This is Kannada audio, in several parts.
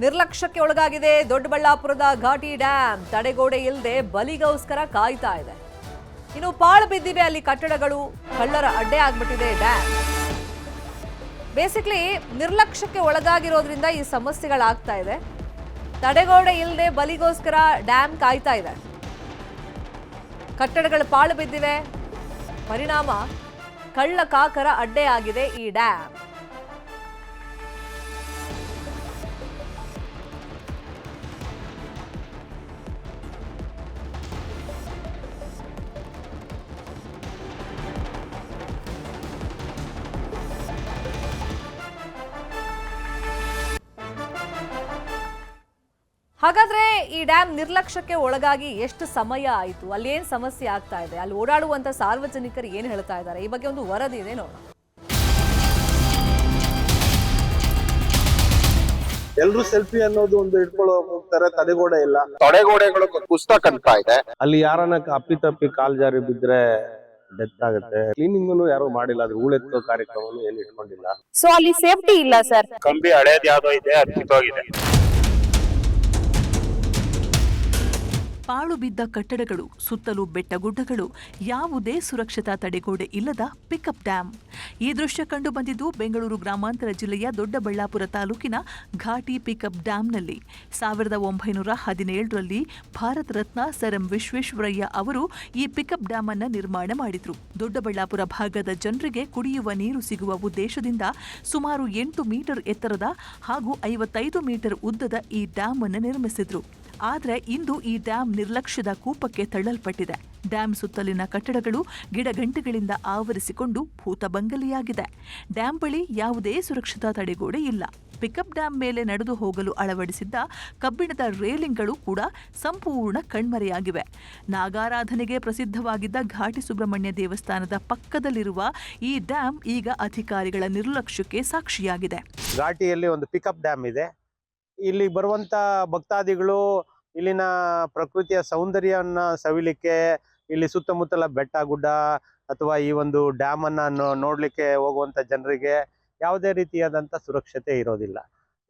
ನಿರ್ಲಕ್ಷ್ಯಕ್ಕೆ ಒಳಗಾಗಿದೆ ದೊಡ್ಡಬಳ್ಳಾಪುರದ ಘಾಟಿ ಡ್ಯಾಂ. ತಡೆಗೋಡೆ ಇಲ್ಲದೆ ಬಲಿಗೋಸ್ಕರ ಕಾಯ್ತಾ ಇದೆ. ಇನ್ನು ಪಾಳು ಬಿದ್ದಿವೆ ಅಲ್ಲಿ ಕಟ್ಟಡಗಳು, ಕಳ್ಳರ ಅಡ್ಡೆ ಆಗ್ಬಿಟ್ಟಿದೆ ಡ್ಯಾಂ. ಬೇಸಿಕಲಿ ನಿರ್ಲಕ್ಷ್ಯಕ್ಕೆ ಒಳಗಾಗಿರೋದ್ರಿಂದ ಈ ಸಮಸ್ಯೆಗಳಾಗ್ತಾ ಇದೆ. ತಡೆಗೋಡೆ ಇಲ್ಲದೆ ಬಲಿಗೋಸ್ಕರ ಡ್ಯಾಂ ಕಾಯ್ತಾ ಇದೆ. ಕಟ್ಟಡಗಳು ಪಾಳು ಬಿದ್ದಿವೆ, ಪರಿಣಾಮ ಕಳ್ಳ ಕಾಕರ ಅಡ್ಡೆ ಆಗಿದೆ ಈ ಡ್ಯಾಂ. ಹಾಗಾದ್ರೆ ಈ ಡ್ಯಾಂ ನಿರ್ಲಕ್ಷ್ಯಕ್ಕೆ ಒಳಗಾಗಿ ಎಷ್ಟು ಸಮಯ ಆಯಿತು, ಅಲ್ಲಿ ಏನ್ ಸಮಸ್ಯೆ ಆಗ್ತಾ ಇದೆ, ಅಲ್ಲಿ ಓಡಾಡುವಂತ ಸಾರ್ವಜನಿಕರು ಏನ್ ಹೇಳ್ತಾ ಇದ್ದಾರೆ, ಈ ಬಗ್ಗೆ ಒಂದು ವರದಿ ಇದೆ ನೋಡೋಣ. ಎಲ್ರು ಸೆಲ್ಫಿ ಅನ್ನೋದು ಒಂದು ಇಟ್ಕೊಳ್ಳೋ ಹೋಗ್ತಾರೆ, ತಡೆಗೋಡೆ ಇಲ್ಲ, ತಡೆಗೋಡೆಗಳು ಕುಸ್ತಕಂತ ಇದೆ. ಅಲ್ಲಿ ಯಾರನ್ನ ಅಪ್ಪಿತಪ್ಪಿ ಕಾಲ್ ಜಾರಿ ಬಿದ್ರೆ ಡೆತ್ ಆಗುತ್ತೆ. ಕ್ಲೀನಿಂಗ್ ಯಾರು ಮಾಡಿಲ್ಲ, ಅದ್ರ ಹೂಳೆತ್ತೋ ಕಾರ್ಯಕ್ರಮವನ್ನು ಏನು ಇಟ್ಕೊಂಡಿಲ್ಲ. ಸೊ ಅಲ್ಲಿ ಸೇಫ್ಟಿ ಇಲ್ಲ ಸರ್. ಕಂಬಿ ಹಳೇದ್ ಯಾವ್ದೋ ಇದೆ, ಅದು ಕಿತ್ತೋಗಿದೆ. ಪಾಳು ಬಿದ್ದ ಕಟ್ಟಡಗಳು, ಸುತ್ತಲೂ ಬೆಟ್ಟಗುಡ್ಡಗಳು, ಯಾವುದೇ ಸುರಕ್ಷತಾ ತಡೆಗೋಡೆ ಇಲ್ಲದ ಪಿಕಪ್ ಡ್ಯಾಂ. ಈ ದೃಶ್ಯ ಕಂಡು ಬಂದಿದ್ದು ಬೆಂಗಳೂರು ಗ್ರಾಮಾಂತರ ಜಿಲ್ಲೆಯ ದೊಡ್ಡಬಳ್ಳಾಪುರ ತಾಲೂಕಿನ ಘಾಟಿ pickup ಡ್ಯಾಂನಲ್ಲಿ. 1917ರಲ್ಲಿ Bharat Ratna sir M Visvesvaraya ಅವರು ಈ ಪಿಕಪ್ ಡ್ಯಾಂ ಅನ್ನು ನಿರ್ಮಾಣ ಮಾಡಿದ್ರು. ದೊಡ್ಡಬಳ್ಳಾಪುರ ಭಾಗದ ಜನರಿಗೆ ಕುಡಿಯುವ ನೀರು ಸಿಗುವ ಉದ್ದೇಶದಿಂದ ಸುಮಾರು 8 ಮೀಟರ್ ಎತ್ತರದ ಹಾಗೂ 55 ಮೀಟರ್ ಉದ್ದದ ಈ ಡ್ಯಾಂ ಅನ್ನು ನಿರ್ಮಿಸಿದ್ರು. ಆದರೆ ಇಂದು ಈ ಡ್ಯಾಂ ನಿರ್ಲಕ್ಷ್ಯದ ಕೂಪಕ್ಕೆ ತಳ್ಳಲ್ಪಟ್ಟಿದೆ. ಡ್ಯಾಂ ಸುತ್ತಲಿನ ಕಟ್ಟಡಗಳು ಗಿಡಗಂಟೆಗಳಿಂದ ಆವರಿಸಿಕೊಂಡು ಭೂತಬಂಗಲಿಯಾಗಿದೆ. ಡ್ಯಾಂ ಬಳಿ ಯಾವುದೇ ಸುರಕ್ಷತಾ ತಡೆಗೋಡೆ ಇಲ್ಲ. ಪಿಕಪ್ ಡ್ಯಾಂ ಮೇಲೆ ನಡೆದು ಹೋಗಲು ಅಳವಡಿಸಿದ್ದ ಕಬ್ಬಿಣದ ರೇಲಿಂಗ್ಗಳು ಕೂಡ ಸಂಪೂರ್ಣ ಕಣ್ಮರೆಯಾಗಿವೆ. ನಾಗಾರಾಧನೆಗೆ ಪ್ರಸಿದ್ಧವಾಗಿದ್ದ ಘಾಟಿ ಸುಬ್ರಹ್ಮಣ್ಯ ದೇವಸ್ಥಾನದ ಪಕ್ಕದಲ್ಲಿರುವ ಈ ಡ್ಯಾಂ ಈಗ ಅಧಿಕಾರಿಗಳ ನಿರ್ಲಕ್ಷ್ಯಕ್ಕೆ ಸಾಕ್ಷಿಯಾಗಿದೆ. ಘಾಟಿಯಲ್ಲಿ ಒಂದು ಪಿಕಪ್ ಡ್ಯಾಮ್ ಇದೆ. ಇಲ್ಲಿ ಬರುವಂತ ಭಕ್ತಾದಿಗಳು ಇಲ್ಲಿನ ಪ್ರಕೃತಿಯ ಸೌಂದರ್ಯವನ್ನ ಸವಿಲಿಕ್ಕೆ, ಇಲ್ಲಿ ಸುತ್ತಮುತ್ತಲ ಬೆಟ್ಟ ಗುಡ್ಡ ಅಥವಾ ಈ ಒಂದು ಡ್ಯಾಮ್ ಅನ್ನ ನೋಡ್ಲಿಕ್ಕೆ ಹೋಗುವಂತ ಜನರಿಗೆ ಯಾವುದೇ ರೀತಿಯಾದಂತ ಸುರಕ್ಷತೆ ಇರೋದಿಲ್ಲ.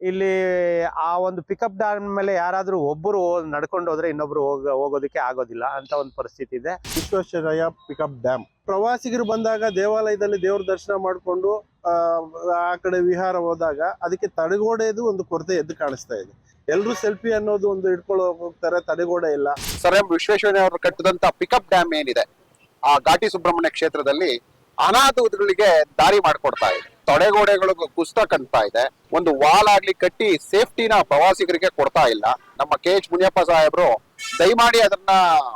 ಇಲ್ಲಿ ಆ ಒಂದು ಪಿಕಪ್ ಡ್ಯಾಮ್ ಮೇಲೆ ಯಾರಾದ್ರೂ ಒಬ್ಬರು ನಡ್ಕೊಂಡು ಹೋದ್ರೆ ಇನ್ನೊಬ್ರು ಹೋಗೋದಕ್ಕೆ ಆಗೋದಿಲ್ಲ ಅಂತ ಒಂದು ಪರಿಸ್ಥಿತಿ ಇದೆ. ವಿಶ್ವೇಶ್ವರಯ್ಯ ಪಿಕಪ್ ಡ್ಯಾಮ್ ಪ್ರವಾಸಿಗರು ಬಂದಾಗ ದೇವಾಲಯದಲ್ಲಿ ದೇವ್ರ ದರ್ಶನ ಮಾಡಿಕೊಂಡು ಆ ಕಡೆ ವಿಹಾರ ಹೋದಾಗ ಅದಕ್ಕೆ ತಡೆಗೋಡೆದು ಒಂದು ಕೊರತೆ ಎದ್ದು ಕಾಣಿಸ್ತಾ ಇದೆ. ಎಲ್ರು ಸೆಲ್ಫಿ ಅನ್ನೋದು ಒಂದು ಇಟ್ಕೊಳ್ಳೋ ಹೋಗ್ತಾರೆ, ತಡೆಗೋಡೆ ಇಲ್ಲ. ಸರ್ ಎಂ ವಿಶ್ವೇಶ್ವರಯ್ಯ ಅವರು ಕಟ್ಟಿದಂತ ಪಿಕಪ್ ಡ್ಯಾಮ್ ಏನಿದೆ ಆ ಘಾಟಿ ಸುಬ್ರಹ್ಮಣ್ಯ ಕ್ಷೇತ್ರದಲ್ಲಿ ಅನಾಹುತಗಳಿಗೆ ದಾರಿ ಮಾಡ್ಕೊಡ್ತಾ ಇದೆ. ತಡೆಗೋಡೆಗಳು ಕುಸ್ತಕಂತ ಇದೆ. ಒಂದು ವಾಲ್ ಆಗ್ಲಿ ಕಟ್ಟಿ ಸೇಫ್ಟಿನ ಪ್ರವಾಸಿಗರಿಗೆ ಕೊಡ್ತಾ ಇಲ್ಲ. ನಮ್ಮ KH ಮುನಿಯಪ್ಪ ಸಾಹೇಬ್ರು ದಯಮಾಡಿ ಅದನ್ನ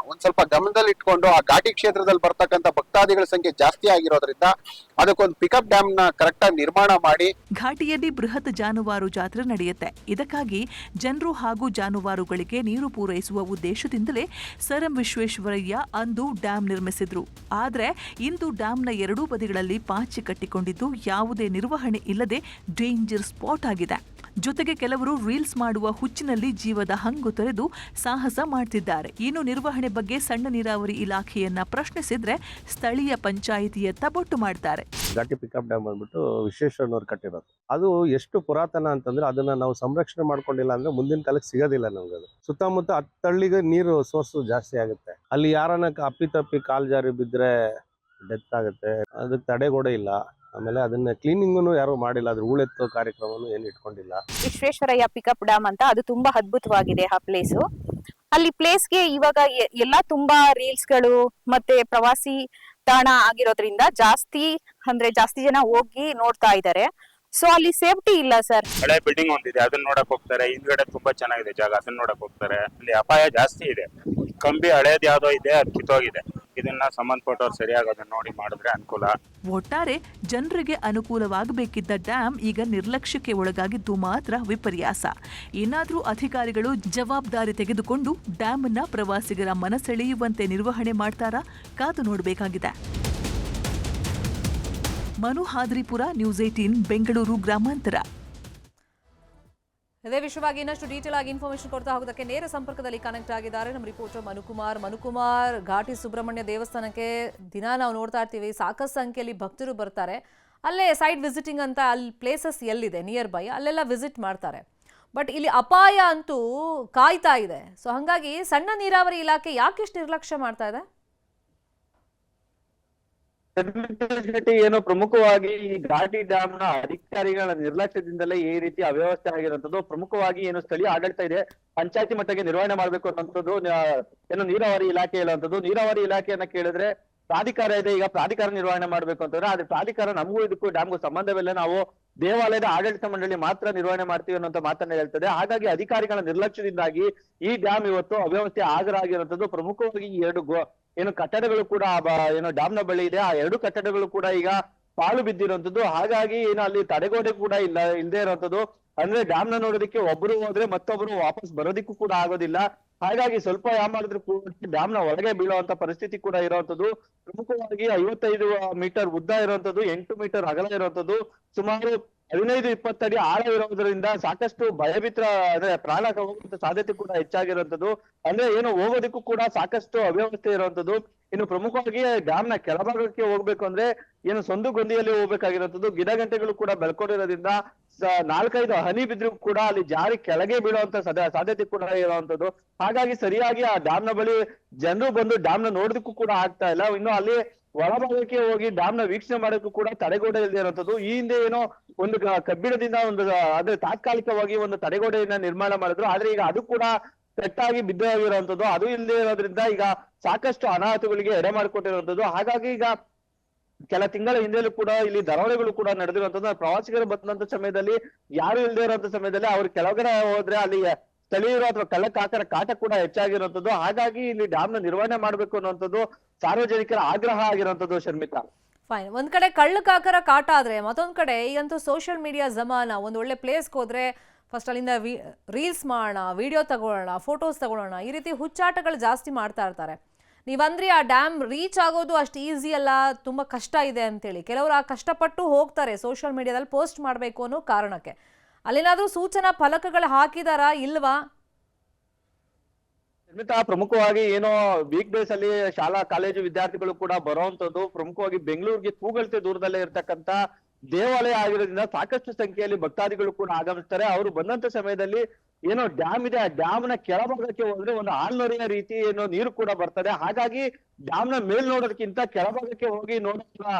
ಒಂದ್ ಸ್ವಲ್ಪ ಗಮನದಲ್ಲಿ ಇಟ್ಕೊಂಡು ಆ ಘಾಟಿ ಕ್ಷೇತ್ರದಲ್ಲಿ ಬರ್ತಕ್ಕಂಥ ಭಕ್ತಾದಿಗಳ ಸಂಖ್ಯೆ ಜಾಸ್ತಿ ಆಗಿರೋದ್ರಿಂದ ಅದಕ್ಕೊಂದು ಪಿಕಪ್ ಡ್ಯಾಮ್ ನ ಕರೆಕ್ಟ್ ಆಗಿ ನಿರ್ಮಾಣ ಮಾಡಿ. ಘಾಟಿಯಲ್ಲಿ ಬೃಹತ್ ಜಾನುವಾರು ಜಾತ್ರೆ ನಡೆಯುತ್ತೆ. ಇದಕ್ಕಾಗಿ ಜನರು ಹಾಗೂ ಜಾನುವಾರುಗಳಿಗೆ ನೀರು ಪೂರೈಸುವ ಉದ್ದೇಶದಿಂದಲೇ ಸರ್ ಎಂ ವಿಶ್ವೇಶ್ವರಯ್ಯ ಅಂದು ಡ್ಯಾಂ ನಿರ್ಮಿಸಿದ್ರು. ಆದ್ರೆ ಇಂದು ಡ್ಯಾಂನ ಎರಡೂ ಬದಿಗಳಲ್ಲಿ ಪಾಚಿ ಕಟ್ಟಿಕೊಂಡಿದ್ದು ಯಾವುದೇ ನಿರ್ವಹಣೆ ಇಲ್ಲದೆ ಡೇಂಜರ್ ಸ್ಪಾಟ್ ಆಗಿದೆ. ಜೊತೆಗೆ ಕೆಲವರು ರೀಲ್ಸ್ ಮಾಡುವ ಹುಚ್ಚಿನಲ್ಲಿ ಜೀವದ ಹಂಗು ತೊರೆದು ಸಾಹಸ ಮಾಡ್ತಿದ್ದಾರೆ. ಇನ್ನು ನಿರ್ವಹಣೆ ಬಗ್ಗೆ ಸಣ್ಣ ನೀರಾವರಿ ಇಲಾಖೆಯನ್ನ ಪ್ರಶ್ನಿಸಿದ್ರೆ ಸ್ಥಳೀಯ ಪಂಚಾಯಿತಿಯತ್ತ ಬೊಟ್ಟು ಮಾಡ್ತಾರೆ. ಘಾಟಿ ಪಿಕಪ್ ಡ್ಯಾಮ್ ಬಂದ್ಬಿಟ್ಟು ವಿಶ್ವೇಶ್ವರಯ್ಯನವ್ರು ಕಟ್ಟಿರೋದು. ಅದು ಎಷ್ಟು ಪುರಾತನ ಅಂತಂದ್ರೆ ಅದನ್ನ ನಾವು ಸಂರಕ್ಷಣೆ ಮಾಡ್ಕೊಂಡಿಲ್ಲ ಅಂದ್ರೆ ಮುಂದಿನ ಕಾಲಕ್ಕೆ ಸಿಗೋದಿಲ್ಲ ನಮ್ಗೆ. ಅದು ಸುತ್ತಮುತ್ತ 10 ಹಳ್ಳಿಗೆ ನೀರು ಸೋರ್ಸ್ ಜಾಸ್ತಿ ಆಗುತ್ತೆ. ಅಲ್ಲಿ ಯಾರನ್ನ ಅಪ್ಪಿತಪ್ಪಿ ಕಾಲ್ ಜಾರಿ ಬಿದ್ರೆ ಡೆತ್ ಆಗುತ್ತೆ. ಅದಕ್ಕೆ ತಡೆಗೋಡೆ ಇಲ್ಲ. ಆಮೇಲೆ ಅದನ್ನ ಕ್ಲೀನಿಂಗ್ ಯಾರು ಮಾಡಿಲ್ಲ, ಅದ್ರ ಹೂಳೆತ್ತೋ ಕಾರ್ಯಕ್ರಮವನ್ನು ಏನು ಇಟ್ಕೊಂಡಿಲ್ಲ. ವಿಶ್ವೇಶ್ವರಯ್ಯ ಪಿಕಪ್ ಡ್ಯಾಮ್ ಅಂತ ಅದು ತುಂಬಾ ಅದ್ಭುತವಾಗಿದೆ ಆ ಪ್ಲೇಸು. ಅಲ್ಲಿ ಪ್ಲೇಸ್ಗೆ ಇವಾಗ ಎಲ್ಲಾ ತುಂಬಾ ರೀಲ್ಸ್ ಗಳು ಮತ್ತೆ ಪ್ರವಾಸಿ ತಾಣ ಆಗಿರೋದ್ರಿಂದ ಜಾಸ್ತಿ ಜನ ಹೋಗಿ ನೋಡ್ತಾ ಇದ್ದಾರೆ. ಸೊ ಅಲ್ಲಿ ಸೇಫ್ಟಿ ಇಲ್ಲ ಸರ್. ಹಳೆ ಬಿಲ್ಡಿಂಗ್ ಒಂದಿದೆ, ಅದನ್ನ ನೋಡಕ್ ಹೋಗ್ತಾರೆ. ಹಿಂದ್ಗಡೆ ತುಂಬಾ ಚೆನ್ನಾಗಿದೆ ಜಾಗ, ಅದನ್ನ ನೋಡಕ್ ಹೋಗ್ತಾರೆ. ಅಲ್ಲಿ ಅಪಾಯ ಜಾಸ್ತಿ ಇದೆ. ಕಂಬಿ ಹಳೇದ್ ಯಾವ್ದೋ ಇದೆ, ಅದು ಕಿತ್ತೋಗಿದೆ. ಇದನ್ನ ಸಂಬಂಧಪಟ್ಟವ್ರು ಸರಿಯಾಗಿ ಅದನ್ನ ನೋಡಿ ಮಾಡಿದ್ರೆ ಅನುಕೂಲ. ಒಟ್ಟಾರೆ ಜನರಿಗೆ ಅನುಕೂಲವಾಗಬೇಕಿದ್ದ ಡ್ಯಾಂ ಈಗ ನಿರ್ಲಕ್ಷ್ಯಕ್ಕೆ ಒಳಗಾಗಿದ್ದು ಮಾತ್ರ ವಿಪರ್ಯಾಸ. ಏನಾದ್ರೂ ಅಧಿಕಾರಿಗಳು ಜವಾಬ್ದಾರಿ ತೆಗೆದುಕೊಂಡು ಡ್ಯಾಂ ಅನ್ನ ಪ್ರವಾಸಿಗರ ಮನಸೆಳೆಯುವಂತೆ ನಿರ್ವಹಣೆ ಮಾಡ್ತಾರಾ? ಕಾದು ನೋಡಬೇಕಾಗಿದೆ. ಮನು ಹಾದ್ರಿಪುರ, ನ್ಯೂಸ್ 18 ಬೆಂಗಳೂರು ಗ್ರಾಮಾಂತರ. ಇದೇ ವಿಷಯವಾಗಿ ಇನ್ನಷ್ಟು ಡೀಟೇಲ್ ಆಗಿ ಇನ್ಫಾರ್ಮೇಶನ್ ಕೊಡ್ತಾ ಹೋಗೋದಕ್ಕೆ ನೇರ ಸಂಪರ್ಕದಲ್ಲಿ ಕನೆಕ್ಟ್ ಆಗಿದ್ದಾರೆ ನಮ್ಮ ರಿಪೋರ್ಟರ್ ಮನುಕುಮಾರ್. ಘಾಟಿ ಸುಬ್ರಹ್ಮಣ್ಯ ದೇವಸ್ಥಾನಕ್ಕೆ ದಿನ ನಾವು ನೋಡ್ತಾ ಇರ್ತೀವಿ, ಸಾಕಷ್ಟು ಸಂಖ್ಯೆಯಲ್ಲಿ ಭಕ್ತರು ಬರ್ತಾರೆ. ಅಲ್ಲೇ ಸೈಟ್ ವಿಸಿಟಿಂಗ್ ಅಂತ ಅಲ್ಲಿ ಪ್ಲೇಸಸ್ ಎಲ್ಲಿದೆ ನಿಯರ್ ಬೈ ಅಲ್ಲೆಲ್ಲ ವಿಸಿಟ್ ಮಾಡ್ತಾರೆ. ಬಟ್ ಇಲ್ಲಿ ಅಪಾಯ ಅಂತೂ ಕಾಯ್ತಾ ಇದೆ. ಸೊ ಹಾಗಾಗಿ ಸಣ್ಣ ನೀರಾವರಿ ಇಲಾಖೆ ಯಾಕಿಷ್ಟು ನಿರ್ಲಕ್ಷ್ಯ ಮಾಡ್ತಾ ಇದೆ? ಶೆಟ್ಟಿ, ಏನು ಪ್ರಮುಖವಾಗಿ ಈ ಘಾಟಿ ಡ್ಯಾಮ್ ನ ಅಧಿಕಾರಿಗಳ ನಿರ್ಲಕ್ಷ್ಯದಿಂದಲೇ ಈ ರೀತಿ ಅವ್ಯವಸ್ಥೆ ಆಗಿರುವಂತದ್ದು. ಪ್ರಮುಖವಾಗಿ ಏನು ಸ್ಥಳೀಯ ಆಡಳಿತ ಇದೆ, ಪಂಚಾಯತಿ ಮಟ್ಟಕ್ಕೆ ನಿರ್ವಹಣೆ ಮಾಡ್ಬೇಕು ಅನ್ನುವಂಥದ್ದು ಏನು ನೀರಾವರಿ ಇಲಾಖೆ ಹೇಳುವಂಥದ್ದು. ನೀರಾವರಿ ಇಲಾಖೆಯನ್ನ ಕೇಳಿದ್ರೆ ಪ್ರಾಧಿಕಾರ ಇದೆ, ಈಗ ಪ್ರಾಧಿಕಾರ ನಿರ್ವಹಣೆ ಮಾಡ್ಬೇಕು ಅಂತಂದ್ರೆ ಆದ್ರೆ ಪ್ರಾಧಿಕಾರ ನಮಗೂ ಇದಕ್ಕೂ ಡ್ಯಾಮ್ಗೂ ಸಂಬಂಧವಿಲ್ಲ, ನಾವು ದೇವಾಲಯದ ಆಡಳಿತ ಮಂಡಳಿ ಮಾತ್ರ ನಿರ್ವಹಣೆ ಮಾಡ್ತೀವಿ ಅನ್ನುವಂತ ಮಾತನ್ನ ಹೇಳ್ತದೆ. ಹಾಗಾಗಿ ಅಧಿಕಾರಿಗಳ ನಿರ್ಲಕ್ಷ್ಯದಿಂದಾಗಿ ಈ ಡ್ಯಾಮ್ ಇವತ್ತು ಅವ್ಯವಸ್ಥೆ ಆಗಿರುವಂತದ್ದು. ಪ್ರಮುಖವಾಗಿ ಈ ಏನು ಕಟ್ಟಡಗಳು ಕೂಡ ಏನು ಡ್ಯಾಮ್ ನ ಬಳಿ ಇದೆ, ಆ ಎರಡು ಕಟ್ಟಡಗಳು ಕೂಡ ಈಗ ಪಾಳು ಬಿದ್ದಿರುವಂತದ್ದು. ಹಾಗಾಗಿ ಏನು ಅಲ್ಲಿ ತಡೆಗೋಡೆ ಕೂಡ ಇಲ್ಲದೆ ಇರುವಂತದ್ದು. ಅಂದ್ರೆ ಡ್ಯಾಮ್ ನ ನೋಡೋದಕ್ಕೆ ಒಬ್ರು ಹೋದ್ರೆ ಮತ್ತೊಬ್ರು ವಾಪಸ್ ಬರೋದಿಕ್ಕೂ ಕೂಡ ಆಗೋದಿಲ್ಲ. ಹಾಗಾಗಿ ಸ್ವಲ್ಪ ಮಾಡಿದ್ರು ಕೂಡ ಡ್ಯಾಮ್ ನ ಒಳಗೆ ಬೀಳುವಂತ ಪರಿಸ್ಥಿತಿ ಕೂಡ ಇರುವಂತದ್ದು. ಪ್ರಮುಖವಾಗಿ 55 ಮೀಟರ್ ಉದ್ದ ಇರುವಂತದ್ದು, 8 ಮೀಟರ್ ಅಗಲ ಇರುವಂತದ್ದು, ಸುಮಾರು 15-20 ಅಡಿ ಆಳ ಇರೋದ್ರಿಂದ ಸಾಕಷ್ಟು ಭಯಭೀತ ಅಂದ್ರೆ ಪ್ರಾಣ ಹೋಗುವಂತ ಸಾಧ್ಯತೆ ಕೂಡ ಹೆಚ್ಚಾಗಿರುವಂತದ್ದು. ಅಂದ್ರೆ ಏನು ಹೋಗೋದಕ್ಕೂ ಕೂಡ ಸಾಕಷ್ಟು ಅವ್ಯವಸ್ಥೆ ಇರುವಂತದ್ದು. ಇನ್ನು ಪ್ರಮುಖವಾಗಿ ಡ್ಯಾಮ್ ನ ಕೆಳಭಾಗಕ್ಕೆ ಹೋಗ್ಬೇಕು ಅಂದ್ರೆ ಏನು ಸಂದುಗೊಂದಿಯಲ್ಲಿ ಹೋಗ್ಬೇಕಾಗಿರುವಂತದ್ದು. ಗಿಡಗಂಟೆಗಳು ಕೂಡ ಬೆಳ್ಕೊಂಡಿರೋದ್ರಿಂದ 4-5 ಹನಿ ಬಿದ್ರು ಕೂಡ ಅಲ್ಲಿ ಜಾರಿ ಕೆಳಗೆ ಬೀಳುವಂತ ಸಾಧ್ಯತೆ ಕೂಡ ಇರುವಂತದ್ದು. ಹಾಗಾಗಿ ಸರಿಯಾಗಿ ಆ ಡ್ಯಾಮ್ ನ ಬಳಿ ಜನರು ಬಂದು ಡ್ಯಾಮ್ ನ ನೋಡೋದಕ್ಕೂ ಕೂಡ ಆಗ್ತಾ ಇಲ್ಲ. ಇನ್ನು ಅಲ್ಲಿ ಒಳಭಾಗಕ್ಕೆ ಹೋಗಿ ಡ್ಯಾಮ್ ನ ವೀಕ್ಷಣೆ ಮಾಡೋಕ್ಕೂ ಕೂಡ ತಡೆಗೋಡೆ ಇಲ್ಲದೆ ಇರುವಂತದ್ದು. ಈ ಹಿಂದೆ ಏನೋ ಒಂದು ಕಬ್ಬಿಣದಿಂದ ಒಂದು ಅಂದ್ರೆ ತಾತ್ಕಾಲಿಕವಾಗಿ ಒಂದು ತಡೆಗೋಡೆಯನ್ನ ನಿರ್ಮಾಣ ಮಾಡಿದ್ರು, ಆದ್ರೆ ಈಗ ಅದು ಕೂಡ ಪೆಟ್ಟಾಗಿ ಬಿದ್ದೋಗಿರುವಂತದ್ದು. ಅದು ಇಲ್ಲದೆ ಇರೋದ್ರಿಂದ ಈಗ ಸಾಕಷ್ಟು ಅನಾಹುತಗಳಿಗೆ ಎಡೆ ಮಾಡಿಕೊಟ್ಟಿರುವಂತದ್ದು. ಹಾಗಾಗಿ ಈಗ ಕೆಲ ತಿಂಗಳ ಹಿಂದೆಲೂ ಕೂಡ ಇಲ್ಲಿ ದರೋಡೆಗಳು ಕೂಡ ನಡೆದಿರುವಂತದ್ದು. ಪ್ರವಾಸಿಗರು ಬಂದಂತ ಸಮಯದಲ್ಲಿ ಯಾರು ಇಲ್ಲದೆ ಇರುವಂತ ಸಮಯದಲ್ಲಿ ಅವ್ರು ಕೆಳಗಡೆ ಹೋದ್ರೆ ಅಲ್ಲಿ ಸ್ಥಳೀಯರು ಅಥವಾ ಕಳ್ಳಕಾಕರ ಕಾಟ ಕೂಡ ಹೆಚ್ಚಾಗಿರುವಂತದ್ದು. ಹಾಗಾಗಿ ಇಲ್ಲಿ ಡ್ಯಾಮ್ ನ ನಿರ್ವಹಣೆ ಮಾಡ್ಬೇಕು ಅನ್ನುವಂಥದ್ದು ಸಾರ್ವಜನಿಕರ ಆಗ್ರಹ ಆಗಿರುವಂತದ್ದು. ಶರ್ಮಿತಾ, ಫೈನ್. ಒಂದ್ ಕಡೆ ಕಳ್ಳಕಾಕರ ಕಾಟ ಆದ್ರೆ ಮತ್ತೊಂದ್ ಕಡೆ ಈಗಂತೂ ಸೋಷಿಯಲ್ ಮೀಡಿಯಾ ಜಮಾನ. ಒಂದ್ ಒಳ್ಳೆ ಪ್ಲೇಸ್ಗೆ ಹೋದ್ರೆ ಫಸ್ಟ್ ಅಲ್ಲಿಂದ ರೀಲ್ಸ್ ಮಾಡೋಣ, ವಿಡಿಯೋ ತಗೊಳ್ಳೋಣ, ಫೋಟೋಸ್ ತಗೊಳ್ಳೋಣ, ಈ ರೀತಿ ಹುಚ್ಚಾಟಗಳು ಜಾಸ್ತಿ ಮಾಡ್ತಾ ಇರ್ತಾರೆ. ನೀವಂದ್ರಿ ಆ ಡ್ಯಾಮ್ ರೀಚ್ ಆಗೋದು ಅಷ್ಟು ಈಸಿ ಅಲ್ಲ, ತುಂಬ ಕಷ್ಟ ಇದೆ ಅಂತೇಳಿ. ಕೆಲವರು ಆ ಕಷ್ಟಪಟ್ಟು ಹೋಗ್ತಾರೆ ಸೋಷಿಯಲ್ ಮೀಡಿಯಾದಲ್ಲಿ ಪೋಸ್ಟ್ ಮಾಡಬೇಕು ಅನ್ನೋ ಕಾರಣಕ್ಕೆ. ಅಲ್ಲೇನಾದ್ರೂ ಸೂಚನಾ ಫಲಕಗಳು ಹಾಕಿದಾರಾ ಇಲ್ವಾ? ಪ್ರಮುಖವಾಗಿ ಏನೋ ವೀಕ್ ಡೇಸ್ ಅಲ್ಲಿ ಶಾಲಾ ಕಾಲೇಜು ವಿದ್ಯಾರ್ಥಿಗಳು ಕೂಡ ಬರುವಂತದ್ದು. ಪ್ರಮುಖವಾಗಿ ಬೆಂಗಳೂರಿಗೆ ಕೂಗಲ್ತೆ ದೂರದಲ್ಲೇ ಇರ್ತಕ್ಕಂತ ದೇವಾಲಯ ಆಗಿರೋದ್ರಿಂದ ಸಾಕಷ್ಟು ಸಂಖ್ಯೆಯಲ್ಲಿ ಭಕ್ತಾದಿಗಳು ಕೂಡ ಆಗಮಿಸ್ತಾರೆ. ಅವರು ಬಂದಂತ ಸಮಯದಲ್ಲಿ ಏನೋ ಡ್ಯಾಮ್ ಇದೆ, ಆ ಡ್ಯಾಮ್ ನ ಕೆಳಭಾಗಕ್ಕೆ ಹೋದ್ರೆ ಒಂದು ಆಲ್ನೊರೆಯ ರೀತಿ ಏನೋ ನೀರು ಕೂಡ ಬರ್ತದೆ. ಹಾಗಾಗಿ ಡ್ಯಾಮ್ ನ ಮೇಲ್ ನೋಡೋದಕ್ಕಿಂತ ಕೆಳಭಾಗಕ್ಕೆ ಹೋಗಿ ನೋಡೋ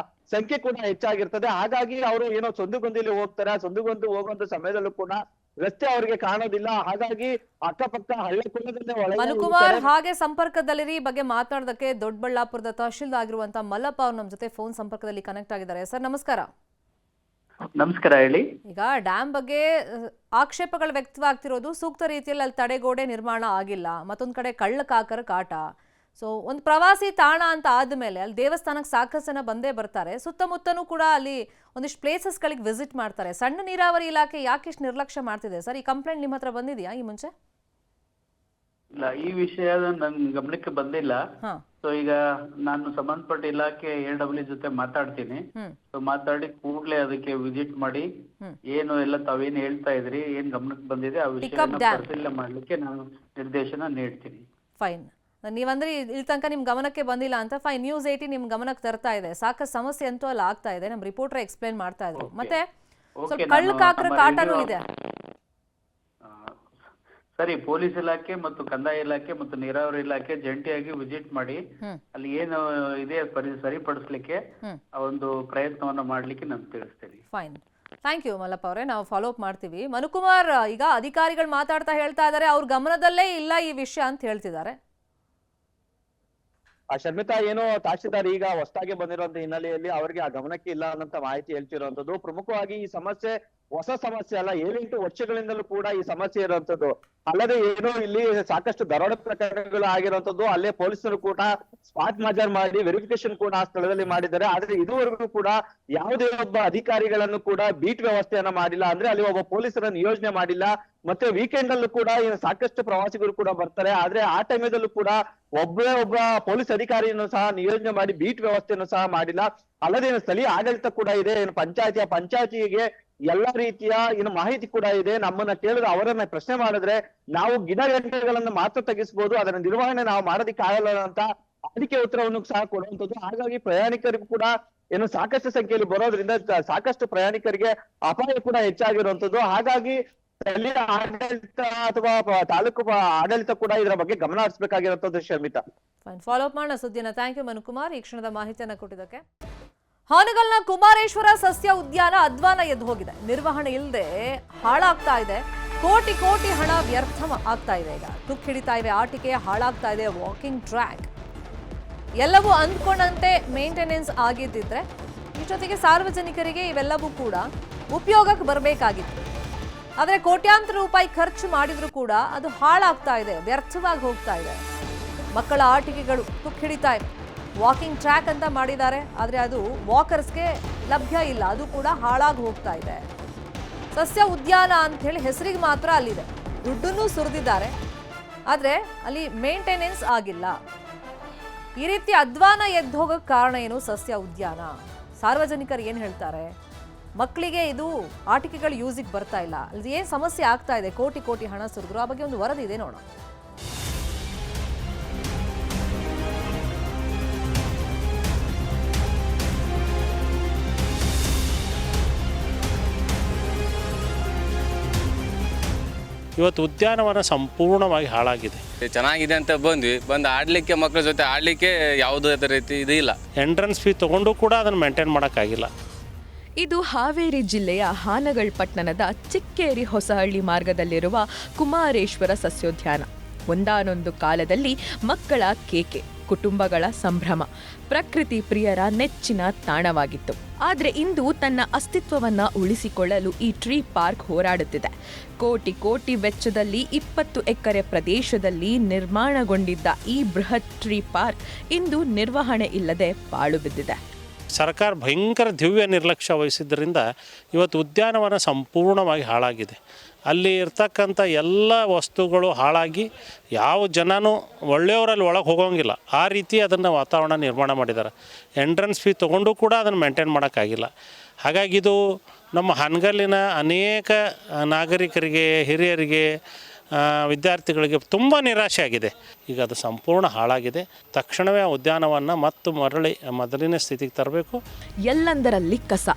ಸಂಖ್ಯೆ ಕೂಡ ಹೆಚ್ಚಾಗಿರ್ತದೆ. ಹಾಗಾಗಿ ಅವರು ಏನೋ ಸಂದುಗೊಂದಿಲಿ ಹೋಗ್ತಾರೆ. ಆ ಸಂದುಗೊಂದು ಹೋಗುವಂತ ಸಮಯದಲ್ಲೂ ಕೂಡ ರಸ್ತೆ ಅವರಿಗೆ ಕಾಣೋದಿಲ್ಲ. ಹಾಗಾಗಿ ಅಕ್ಕಪಕ್ಕ ಹಳ್ಳಿ ಕೊಳ್ಳದಲ್ಲೇ ಮನುಕುಮಾರ್ ಹಾಗೆ ಸಂಪರ್ಕದಲ್ಲಿರಿ. ಈ ಬಗ್ಗೆ ಮಾತನಾಡೋದಕ್ಕೆ ದೊಡ್ಡಬಳ್ಳಾಪುರದ ತಹಶೀಲ್ದಾರ್ ಆಗಿರುವಂತಹ ಮಲ್ಲಪ್ಪ ಅವ್ರು ನಮ್ಮ ಜೊತೆ ಫೋನ್ ಸಂಪರ್ಕದಲ್ಲಿ ಕನೆಕ್ಟ್ ಆಗಿದ್ದಾರೆ. ಸರ್ ನಮಸ್ಕಾರ. ನಮಸ್ಕಾರ, ಹೇಳಿ. ಈಗ ಡ್ಯಾಮ್ ಬಗ್ಗೆ ಆಕ್ಷೇಪಗಳು ವ್ಯಕ್ತವಾಗ್ತಿರೋದು, ಸೂಕ್ತ ರೀತಿಯಲ್ಲಿ ಅಲ್ಲಿ ತಡೆಗೋಡೆ ನಿರ್ಮಾಣ ಆಗಿಲ್ಲ, ಮತ್ತೊಂದ್ ಕಡೆ ಕಳ್ಳಕಾಕರ ಕಾಟ. ಸೊ ಒಂದು ಪ್ರವಾಸಿ ತಾಣ ಅಂತ ಆದ್ಮೇಲೆ ಅಲ್ಲಿ ದೇವಸ್ಥಾನಕ್ಕೆ ಸಾಕಷ್ಟು ಜನ ಬಂದೇ ಬರ್ತಾರೆ. ಸುತ್ತಮುತ್ತನೂ ಕೂಡ ಅಲ್ಲಿ ಒಂದಿಷ್ಟು ಪ್ಲೇಸಸ್ಗಳಿಗೆ ವಿಸಿಟ್ ಮಾಡ್ತಾರೆ. ಸಣ್ಣ ನೀರಾವರಿ ಇಲಾಖೆ ಯಾಕಿಷ್ಟು ನಿರ್ಲಕ್ಷ್ಯ ಮಾಡ್ತಿದೆ ಸರ್? ಈ ಕಂಪ್ಲೇಂಟ್ ನಿಮ್ಮ ಹತ್ರ ಬಂದಿದೆಯಾ ಈ ಮುಂಚೆ? ಇಲ್ಲ, ಈ ವಿಷಯ ನನ್ನ ಗಮನಕ್ಕೆ ಬಂದಿಲ್ಲ. ಸೊ ಈಗ ನಾನು ಸಂಬಂಧಪಟ್ಟ ಇಲಾಖೆ AW ಜೊತೆ ಮಾತಾಡ್ತೀನಿ. ಸೊ ಮಾತಾಡಿ ಕೂಡ್ಲೆ ಅದಕ್ಕೆ ವಿಸಿಟ್ ಮಾಡಿ ಏನು ಎಲ್ಲ ತಾವೇನ್ ಹೇಳ್ತಾ ಇದ್ರಿ, ಏನ್ ಗಮನಕ್ಕೆ ಬಂದಿದೆ ಆ ವಿಷಯ ಪರಿಶೀಲನೆ ಮಾಡ್ಲಿಕ್ಕೆ ನಾನು ನಿರ್ದೇಶನ ನೀಡ್ತೀನಿ. ಫೈನ್. ನೀವಂದ್ರೆ ಇಲ್ಲಿ ತನಕ ನಿಮ್ ಗಮನಕ್ಕೆ ಬಂದಿಲ್ಲ ಅಂತ. ಫೈನ್. ನ್ಯೂಸ್ 18 ನಿಮ್ ಗಮನಕ್ಕೆ ತರ್ತಾ ಇದೆ. ಸಾಕಷ್ಟು ಸಮಸ್ಯೆ ಅಂತೂ ಅಲ್ಲಿ ಆಗ್ತಾ ಇದೆ. ನಮ್ ರಿಪೋರ್ಟರ್ ಎಕ್ಸ್ಪ್ಲೈನ್ ಮಾಡ್ತಾ ಇದ್ರು. ಮತ್ತೆ ಕಳ್ಳಕಾಕರ ಕಾಟನೂ ಇದೆ. ಸರಿ, ಪೊಲೀಸ್ ಇಲಾಖೆ ಮತ್ತು ಕಂದಾಯ ಇಲಾಖೆ ಮತ್ತು ನೀರಾವರಿ ಇಲಾಖೆ ಜಂಟಿಯಾಗಿ ವಿಸಿಟ್ ಮಾಡಿ ಅಲ್ಲಿ ಏನು ಇದೆ ಸರಿಪಡಿಸ್ಲಿಕ್ಕೆ ಒಂದು ಪ್ರಯತ್ನವನ್ನ ಮಾಡ್ಲಿಕ್ಕೆ ನಾನು ತಿಳಿಸ್ತೇನೆ. ಫೈನ್. ಥ್ಯಾಂಕ್ ಯು ಮಲ್ಲಪ್ಪ ಅವರೇ, ನಾವು ಫಾಲೋ ಅಪ್ ಮಾಡ್ತೀವಿ. ಮನುಕುಮಾರ್, ಈಗ ಅಧಿಕಾರಿಗಳು ಮಾತಾಡ್ತಾ ಹೇಳ್ತಾ ಇದ್ದಾರೆ ಅವ್ರ ಗಮನದಲ್ಲೇ ಇಲ್ಲ ಈ ವಿಷಯ ಅಂತ ಹೇಳ್ತಿದ್ದಾರೆ. ಶರ್ಮಿತಾ, ಏನು ತಹಶೀಲ್ದಾರ್ ಈಗ ಹೊಸದಾಗಿ ಬಂದಿರುವಂತ ಹಿನ್ನೆಲೆಯಲ್ಲಿ ಅವರಿಗೆ ಆ ಗಮನಕ್ಕೆ ಇಲ್ಲ ಅನ್ನೋಂತ ಮಾಹಿತಿ ಹೇಳ್ತಿರುವಂತದ್ದು. ಪ್ರಮುಖವಾಗಿ ಈ ಸಮಸ್ಯೆ ಹೊಸ ಸಮಸ್ಯೆ ಅಲ್ಲ, 7-8 ವರ್ಷಗಳಿಂದಲೂ ಕೂಡ ಈ ಸಮಸ್ಯೆ ಇರುವಂತದ್ದು. ಅಲ್ಲದೆ ಏನೋ ಇಲ್ಲಿ ಸಾಕಷ್ಟು ದರೋಡೆ ಪ್ರಕರಣಗಳು ಆಗಿರುವಂತದ್ದು. ಅಲ್ಲೇ ಪೊಲೀಸರು ಕೂಡ ಸ್ಪಾಟ್ ಮಾಜರ್ ಮಾಡಿ ವೆರಿಫಿಕೇಶನ್ ಕೂಡ ಆ ಸ್ಥಳದಲ್ಲಿ ಮಾಡಿದ್ದಾರೆ. ಆದ್ರೆ ಇದುವರೆಗೂ ಕೂಡ ಯಾವುದೇ ಒಬ್ಬ ಅಧಿಕಾರಿಗಳನ್ನು ಕೂಡ ಬೀಟ್ ವ್ಯವಸ್ಥೆಯನ್ನ ಮಾಡಿಲ್ಲ. ಅಂದ್ರೆ ಅಲ್ಲಿ ಒಬ್ಬ ಪೊಲೀಸರ ನಿಯೋಜನೆ ಮಾಡಿಲ್ಲ. ಮತ್ತೆ ವೀಕೆಂಡ್ ಅಲ್ಲೂ ಕೂಡ ಸಾಕಷ್ಟು ಪ್ರವಾಸಿಗರು ಕೂಡ ಬರ್ತಾರೆ. ಆದ್ರೆ ಆ ಟೈಮಲ್ಲೂ ಕೂಡ ಒಬ್ಬ ಪೊಲೀಸ್ ಅಧಿಕಾರಿಯನ್ನು ಸಹ ನಿಯೋಜನೆ ಮಾಡಿ ಬೀಟ್ ವ್ಯವಸ್ಥೆಯನ್ನು ಸಹ ಮಾಡಿಲ್ಲ. ಅಲ್ಲದೆ ಸ್ಥಳೀಯ ಆಡಳಿತ ಕೂಡ ಇದೆ, ಪಂಚಾಯತಿಗೆ ಎಲ್ಲಾ ರೀತಿಯ ಮಾಹಿತಿ ಕೂಡ ಇದೆ. ನಮ್ಮನ್ನ ಕೇಳಿದ್ರೆ ಅವರನ್ನ ಪ್ರಶ್ನೆ ಮಾಡಿದ್ರೆ ನಾವು ಗಿಡಗಂಟೆಗಳನ್ನ ಮಾತ್ರ ತೆಗಿಸಬಹುದು, ಅದನ್ನ ನಿರ್ವಹಣೆ ನಾವು ಮಾಡೋದಿಕ್ಕೆ ಆಗಲ್ಲ ಅಂತ ಅದಕ್ಕೆ ಉತ್ತರವನ್ನು ಸಹ ಕೊಡುವಂತದ್ದು. ಹಾಗಾಗಿ ಪ್ರಯಾಣಿಕರಿಗೂ ಕೂಡ ಸಾಕಷ್ಟು ಸಂಖ್ಯೆಯಲ್ಲಿ ಬರೋದ್ರಿಂದ ಸಾಕಷ್ಟು ಪ್ರಯಾಣಿಕರಿಗೆ ಅಪಾಯ ಕೂಡ ಹೆಚ್ಚಾಗಿರುವಂತದ್ದು. ಹಾಗಾಗಿ ಸ್ಥಳೀಯ ಆಡಳಿತ ಅಥವಾ ತಾಲೂಕು ಆಡಳಿತ ಕೂಡ ಇದರ ಬಗ್ಗೆ ಗಮನ ಹರಿಸಬೇಕಾಗಿರುವಂತದ್ದು ಶರ್ಮಿತಾ. ಫಾಲೋ ಅಪ್ ಮಾಡೋಣ ಸುದ್ದಿನ. ಥ್ಯಾಂಕ್ ಯು ಮನುಕುಮಾರ್, ಈ ಕ್ಷಣದ ಮಾಹಿತಿಯನ್ನು ಕೊಟ್ಟಿದ್ದಕ್ಕೆ. ಹಾನಗಲ್ನ ಕುಮಾರೇಶ್ವರ ಸಸ್ಯ ಉದ್ಯಾನ ಅಧ್ವಾನ ಎದ್ದು ಹೋಗಿದೆ. ನಿರ್ವಹಣೆ ಇಲ್ಲದೆ ಹಾಳಾಗ್ತಾ ಇದೆ. ಕೋಟಿ ಕೋಟಿ ಹಣ ವ್ಯರ್ಥ ಆಗ್ತಾ ಇದೆ. ಈಗ ತುಕ್ಕು ಹಿಡಿತಾ ಇವೆ ಆಟಿಕೆ, ಹಾಳಾಗ್ತಾ ಇದೆ ವಾಕಿಂಗ್ ಟ್ರ್ಯಾಕ್. ಎಲ್ಲವೂ ಅಂದ್ಕೊಂಡಂತೆ ಮೇಂಟೆನೆನ್ಸ್ ಆಗಿದ್ದಿದ್ರೆ ಇಷ್ಟೊತ್ತಿಗೆ ಸಾರ್ವಜನಿಕರಿಗೆ ಇವೆಲ್ಲವೂ ಕೂಡ ಉಪಯೋಗಕ್ಕೆ ಬರಬೇಕಾಗಿತ್ತು. ಆದರೆ ಕೋಟ್ಯಾಂತರ ರೂಪಾಯಿ ಖರ್ಚು ಮಾಡಿದ್ರು ಕೂಡ ಅದು ಹಾಳಾಗ್ತಾ ಇದೆ, ವ್ಯರ್ಥವಾಗಿ ಹೋಗ್ತಾ ಇದೆ. ಮಕ್ಕಳ ಆಟಿಕೆಗಳು ತುಕ್ಕು ಹಿಡಿತಾ ಇವೆ. ವಾಕಿಂಗ್ ಟ್ರ್ಯಾಕ್ ಅಂತ ಮಾಡಿದ್ದಾರೆ, ಆದರೆ ಅದು ವಾಕರ್ಸ್ಗೆ ಲಭ್ಯ ಇಲ್ಲ, ಅದು ಕೂಡ ಹಾಳಾಗಿ ಹೋಗ್ತಾ ಇದೆ. ಸಸ್ಯ ಉದ್ಯಾನ ಅಂತ ಹೇಳಿ ಹೆಸರಿಗೆ ಮಾತ್ರ ಅಲ್ಲಿದೆ, ದುಡ್ಡನ್ನು ಸುರಿದಿದ್ದಾರೆ, ಆದರೆ ಅಲ್ಲಿ ಮೇಂಟೆನೆನ್ಸ್ ಆಗಿಲ್ಲ. ಈ ರೀತಿ ಅಧ್ವಾನ ಎದ್ದು ಹೋಗೋಕ್ಕೆ ಕಾರಣ ಏನು? ಸಸ್ಯ ಉದ್ಯಾನ. ಸಾರ್ವಜನಿಕರು ಏನು ಹೇಳ್ತಾರೆ? ಮಕ್ಕಳಿಗೆ ಇದು ಆಟಿಕೆಗಳು ಯೂಸಿಗೆ ಬರ್ತಾ ಇಲ್ಲ, ಅಲ್ಲಿ ಏನು ಸಮಸ್ಯೆ ಆಗ್ತಾ ಇದೆ? ಕೋಟಿ ಕೋಟಿ ಹಣ ಸುರಿದ್ರು. ಆ ಬಗ್ಗೆ ಒಂದು ವರದಿ ಇದೆ, ನೋಡೋಣ. ಇವತ್ತು ಉದ್ಯಾನವನ ಸಂಪೂರ್ಣವಾಗಿ ಹಾಳಾಗಿದೆ. ಚೆನ್ನಾಗಿದೆ ಅಂತ ಬಂದು ಆಡಲಿಕ್ಕೆ ಮಕ್ಕಳ ಜೊತೆ ಆಡಲಿಕ್ಕೆ ಯಾವುದೇ ರೀತಿ ಇದು ಇಲ್ಲ. ಎಂಟ್ರೆನ್ಸ್ ಫೀ ತೊಗೊಂಡು ಕೂಡ ಅದನ್ನು ಮೇಂಟೈನ್ ಮಾಡೋಕ್ಕಾಗಿಲ್ಲ. ಇದು ಹಾವೇರಿ ಜಿಲ್ಲೆಯ ಹಾನಗಲ್ ಪಟ್ಟಣದ ಚಿಕ್ಕೇರಿ ಹೊಸಹಳ್ಳಿ ಮಾರ್ಗದಲ್ಲಿರುವ ಕುಮಾರೇಶ್ವರ ಸಸ್ಯೋದ್ಯಾನ. ಒಂದಾನೊಂದು ಕಾಲದಲ್ಲಿ ಮಕ್ಕಳ ಕೇಕೆ, ಕುಟುಂಬಗಳ ಸಂಭ್ರಮ, ಪ್ರಕೃತಿ ಪ್ರಿಯರ ನೆಚ್ಚಿನ ತಾಣವಾಗಿತ್ತು. ಆದರೆ ಇಂದು ತನ್ನ ಅಸ್ತಿತ್ವವನ್ನು ಉಳಿಸಿಕೊಳ್ಳಲು ಈ ಟ್ರೀ ಪಾರ್ಕ್ ಹೋರಾಡುತ್ತಿದೆ. ಕೋಟಿ ಕೋಟಿ ವೆಚ್ಚದಲ್ಲಿ 20 ಎಕರೆ ಪ್ರದೇಶದಲ್ಲಿ ನಿರ್ಮಾಣಗೊಂಡಿದ್ದ ಈ ಬೃಹತ್ ಟ್ರೀ ಪಾರ್ಕ್ ಇಂದು ನಿರ್ವಹಣೆ ಇಲ್ಲದೆ ಪಾಳು ಬಿದ್ದಿದೆ. ಸರ್ಕಾರ ಭಯಂಕರ ದಿವ್ಯ ನಿರ್ಲಕ್ಷ್ಯ ವಹಿಸಿದ್ದರಿಂದ ಇವತ್ತು ಉದ್ಯಾನವನ ಸಂಪೂರ್ಣವಾಗಿ ಹಾಳಾಗಿದೆ. ಅಲ್ಲಿ ಇರ್ತಕ್ಕಂಥ ಎಲ್ಲ ವಸ್ತುಗಳು ಹಾಳಾಗಿ ಯಾವ ಜನನೂ ಒಳ್ಳೆಯವರಲ್ಲಿ ಒಳಗೆ ಹೋಗೋಂಗಿಲ್ಲ, ಆ ರೀತಿ ಅದನ್ನು ವಾತಾವರಣ ನಿರ್ಮಾಣ ಮಾಡಿದ್ದಾರೆ. ಎಂಟ್ರೆನ್ಸ್ ಫೀ ತೊಗೊಂಡು ಕೂಡ ಅದನ್ನು ಮೇಂಟೈನ್ ಮಾಡೋಕ್ಕಾಗಿಲ್ಲ. ಹಾಗಾಗಿ ಇದು ನಮ್ಮ ಹಾನಗಲ್ಲಿನ ಅನೇಕ ನಾಗರಿಕರಿಗೆ, ಹಿರಿಯರಿಗೆ, ವಿದ್ಯಾರ್ಥಿಗಳಿಗೆ ತುಂಬ ನಿರಾಶೆ ಆಗಿದೆ. ಈಗ ಅದು ಸಂಪೂರ್ಣ ಹಾಳಾಗಿದೆ. ತಕ್ಷಣವೇ ಆ ಉದ್ಯಾನವನ್ನು ಮತ್ತು ಮರಳಿ ಮೊದಲಿನ ಸ್ಥಿತಿಗೆ ತರಬೇಕು. ಎಲ್ಲಂದರಲ್ಲಿ ಕಸ,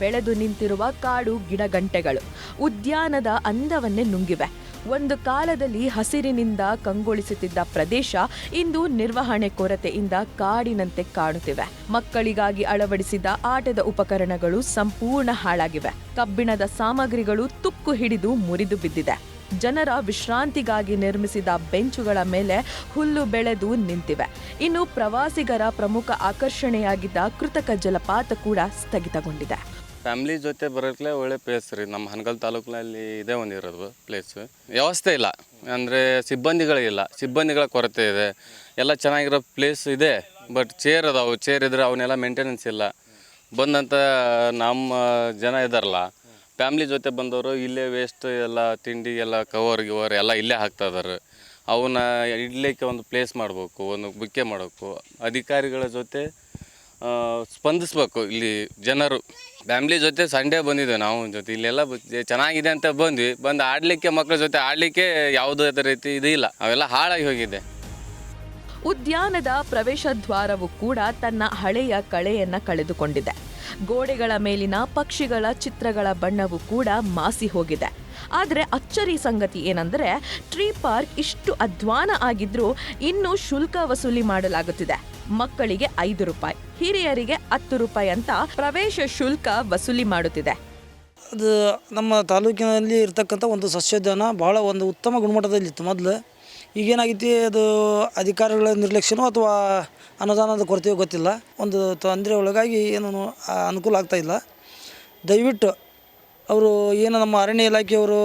ಬೆಳೆದು ನಿಂತಿರುವ ಕಾಡು ಗಿಡಗಂಟೆಗಳು ಉದ್ಯಾನದ ಅಂದವನ್ನೇ ನುಂಗಿವೆ. ಒಂದು ಕಾಲದಲ್ಲಿ ಹಸಿರಿನಿಂದ ಕಂಗೊಳಿಸುತ್ತಿದ್ದ ಪ್ರದೇಶ ಇಂದು ನಿರ್ವಹಣೆ ಕೊರತೆಯಿಂದ ಕಾಡಿನಂತೆ ಕಾಣುತ್ತಿವೆ. ಮಕ್ಕಳಿಗಾಗಿ ಅಳವಡಿಸಿದ ಆಟದ ಉಪಕರಣಗಳು ಸಂಪೂರ್ಣ ಹಾಳಾಗಿವೆ. ಕಬ್ಬಿಣದ ಸಾಮಗ್ರಿಗಳು ತುಕ್ಕು ಹಿಡಿದು ಮುರಿದು ಬಿದ್ದಿದೆ. ಜನರ ವಿಶ್ರಾಂತಿಗಾಗಿ ನಿರ್ಮಿಸಿದ ಬೆಂಚುಗಳ ಮೇಲೆ ಹುಲ್ಲು ಬೆಳೆದು ನಿಂತಿವೆ. ಇನ್ನು ಪ್ರವಾಸಿಗರ ಪ್ರಮುಖ ಆಕರ್ಷಣೆಯಾಗಿದ್ದ ಕೃತಕ ಜಲಪಾತ ಕೂಡ ಸ್ಥಗಿತಗೊಂಡಿದೆ. ಫ್ಯಾಮಿಲಿ ಜೊತೆ ಬರೋಕ್ಲೆ ಒಳ್ಳೆ ಪ್ಲೇಸ್ ರೀ. ನಮ್ಮ ಹಾನಗಲ್ ತಾಲೂಕಿನಲ್ಲಿ ಇದೇ ಒಂದಿರೋದು ಪ್ಲೇಸ್. ವ್ಯವಸ್ಥೆ ಇಲ್ಲ, ಅಂದರೆ ಸಿಬ್ಬಂದಿಗಳಿಲ್ಲ, ಸಿಬ್ಬಂದಿಗಳ ಕೊರತೆ ಇದೆ. ಎಲ್ಲ ಚೆನ್ನಾಗಿರೋ ಪ್ಲೇಸ್ ಇದೆ, ಬಟ್ ಚೇರ್ ಅದಾವೆ, ಚೇರ್ ಇದ್ರೆ ಅವನ್ನೆಲ್ಲ ಮೇಂಟೆನೆನ್ಸ್ ಇಲ್ಲ. ಬಂದಂಥ ನಮ್ಮ ಜನ ಇದ್ದಾರಲ್ಲ, ಫ್ಯಾಮ್ಲಿ ಜೊತೆ ಬಂದವರು ಇಲ್ಲೇ ವೇಸ್ಟ್ ಎಲ್ಲ ತಿಂಡಿ ಎಲ್ಲ ಕವರ್ ಗಿವರ್ ಎಲ್ಲ ಇಲ್ಲೇ ಹಾಕ್ತಾ ಇದ್ದಾರೆ. ಅವನ್ನ ಇಡಲಿಕ್ಕೆ ಒಂದು ಪ್ಲೇಸ್ ಮಾಡಬೇಕು, ಒಂದು ಬುಕ್ಕೆ ಮಾಡಬೇಕು. ಅಧಿಕಾರಿಗಳ ಜೊತೆ ಸ್ಪಂದಿಸ್ಬೇಕು. ಇಲ್ಲಿ ಜನರು ಫ್ಯಾಮ್ಲಿ ಜೊತೆ ಸಂಡೇ ಬಂದಿದ್ದೇವೆ ನಾವು ಜೊತೆ, ಇಲ್ಲೆಲ್ಲ ಚೆನ್ನಾಗಿದೆ ಅಂತ ಬಂದು ಆಡಲಿಕ್ಕೆ ಮಕ್ಕಳ ಜೊತೆ ಆಡಲಿಕ್ಕೆ ಯಾವುದೇ ರೀತಿ ಇದು ಇಲ್ಲ, ಅವೆಲ್ಲ ಹಾಳಾಗಿ ಹೋಗಿದೆ. ಉದ್ಯಾನದ ಪ್ರವೇಶ ದ್ವಾರವು ಕೂಡ ತನ್ನ ಹಳೆಯ ಕಳೆಯನ್ನ ಕಳೆದುಕೊಂಡಿದೆ. ಗೋಡೆಗಳ ಮೇಲಿನ ಪಕ್ಷಿಗಳ ಚಿತ್ರಗಳ ಬಣ್ಣವು ಕೂಡ ಮಾಸಿ ಹೋಗಿದೆ. ಆದರೆ ಅಚ್ಚರಿ ಸಂಗತಿ ಏನಂದರೆ, ಟ್ರೀ ಪಾರ್ಕ್ ಇಷ್ಟು ಅಧ್ವಾನ ಆಗಿದ್ರೂ ಇನ್ನೂ ಶುಲ್ಕ ವಸೂಲಿ ಮಾಡಲಾಗುತ್ತಿದೆ. ಮಕ್ಕಳಿಗೆ 5 ರೂಪಾಯಿ, ಹಿರಿಯರಿಗೆ 10 ರೂಪಾಯಿ ಅಂತ ಪ್ರವೇಶ ಶುಲ್ಕ ವಸೂಲಿ ಮಾಡುತ್ತಿದೆ. ಅದು ನಮ್ಮ ತಾಲೂಕಿನಲ್ಲಿ ಇರ್ತಕ್ಕಂಥ ಒಂದು ಸಸ್ಯೋದ್ಯಾನ ಬಹಳ ಒಂದು ಉತ್ತಮ ಗುಣಮಟ್ಟದಲ್ಲಿತ್ತು ಮೊದಲು. ಈಗೇನಾಗೈತಿ, ಅದು ಅಧಿಕಾರಿಗಳ ನಿರ್ಲಕ್ಷ್ಯನೋ ಅಥವಾ ಅನುದಾನದ ಕೊರತೆಯೋ ಗೊತ್ತಿಲ್ಲ, ಒಂದು ತೊಂದರೆ ಒಳಗಾಗಿ ಏನೂ ಅನುಕೂಲ ಆಗ್ತಾಯಿಲ್ಲ. ದಯವಿಟ್ಟು ಅವರು ಏನು ನಮ್ಮ ಅರಣ್ಯ ಇಲಾಖೆಯವರು,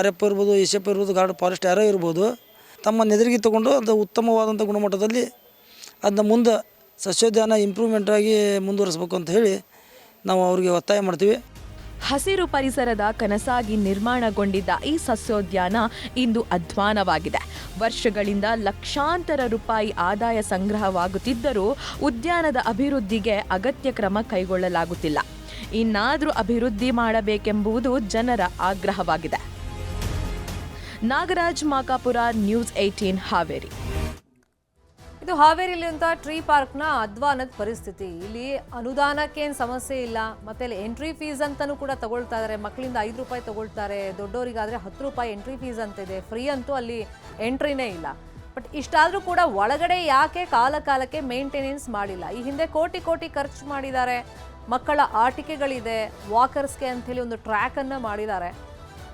RF ಇರ್ಬೋದು, SF ಇರ್ಬೋದು, ಗಾರ್ಡ್ ಫಾರೆಸ್ಟ್ ಯಾರೋ ಇರ್ಬೋದು, ತಮ್ಮ ನೆದರಿಗೆ ತಗೊಂಡು ಅದು ಉತ್ತಮವಾದಂಥ ಗುಣಮಟ್ಟದಲ್ಲಿ ಅದನ್ನ ಮುಂದೆ ಸಸ್ಯೋದ್ಯಾನ ಇಂಪ್ರೂವ್ಮೆಂಟಾಗಿ ಮುಂದುವರಿಸ್ಬೇಕು ಅಂತ ಹೇಳಿ ನಾವು ಅವರಿಗೆ ಒತ್ತಾಯ ಮಾಡ್ತೀವಿ. ಹಸಿರು ಪರಿಸರದ ಕನಸಾಗಿ ನಿರ್ಮಾಣಗೊಂಡಿದ್ದ ಈ ಸಸ್ಯೋದ್ಯಾನ ಇಂದು ಅಧ್ವಾನವಾಗಿದೆ. ವರ್ಷಗಳಿಂದ ಲಕ್ಷಾಂತರ ರೂಪಾಯಿ ಆದಾಯ ಸಂಗ್ರಹವಾಗುತ್ತಿದ್ದರೂ ಉದ್ಯಾನದ ಅಭಿವೃದ್ಧಿಗೆ ಅಗತ್ಯ ಕ್ರಮ ಕೈಗೊಳ್ಳಲಾಗುತ್ತಿಲ್ಲ. ಇನ್ನಾದರೂ ಅಭಿವೃದ್ಧಿ ಮಾಡಬೇಕೆಂಬುದು ಜನರ ಆಗ್ರಹವಾಗಿದೆ. ನಾಗರಾಜ್ ಮಾಕಾಪುರ, ನ್ಯೂಸ್ 18 ಹಾವೇರಿ. ಇದು ಹಾವೇರಿಲಿರುವಂಥ ಟ್ರೀ ಪಾರ್ಕ್ನ ಅಧ್ವಾನದ ಪರಿಸ್ಥಿತಿ. ಇಲ್ಲಿ ಅನುದಾನಕ್ಕೇನು ಸಮಸ್ಯೆ ಇಲ್ಲ, ಮತ್ತೆ ಇಲ್ಲಿ ಎಂಟ್ರಿ ಫೀಸ್ ಅಂತಲೂ ಕೂಡ ತಗೊಳ್ತಾ ಇದ್ದಾರೆ. ಮಕ್ಕಳಿಂದ 5 ರೂಪಾಯಿ ತಗೊಳ್ತಾರೆ, ದೊಡ್ಡವರಿಗಾದರೆ 10 ರೂಪಾಯಿ ಎಂಟ್ರಿ ಫೀಸ್ ಅಂತ ಇದೆ. ಫ್ರೀ ಅಂತೂ ಅಲ್ಲಿ ಎಂಟ್ರಿನೇ ಇಲ್ಲ. ಬಟ್ ಇಷ್ಟಾದರೂ ಕೂಡ ಒಳಗಡೆ ಯಾಕೆ ಕಾಲಕ್ಕೆ ಮೇಂಟೆನೆನ್ಸ್ ಮಾಡಿಲ್ಲ? ಈ ಹಿಂದೆ ಕೋಟಿ ಖರ್ಚು ಮಾಡಿದ್ದಾರೆ. ಮಕ್ಕಳ ಆಟಿಕೆಗಳಿದೆ, ವಾಕರ್ಸ್ಗೆ ಅಂಥೇಳಿ ಒಂದು ಟ್ರ್ಯಾಕನ್ನು ಮಾಡಿದ್ದಾರೆ.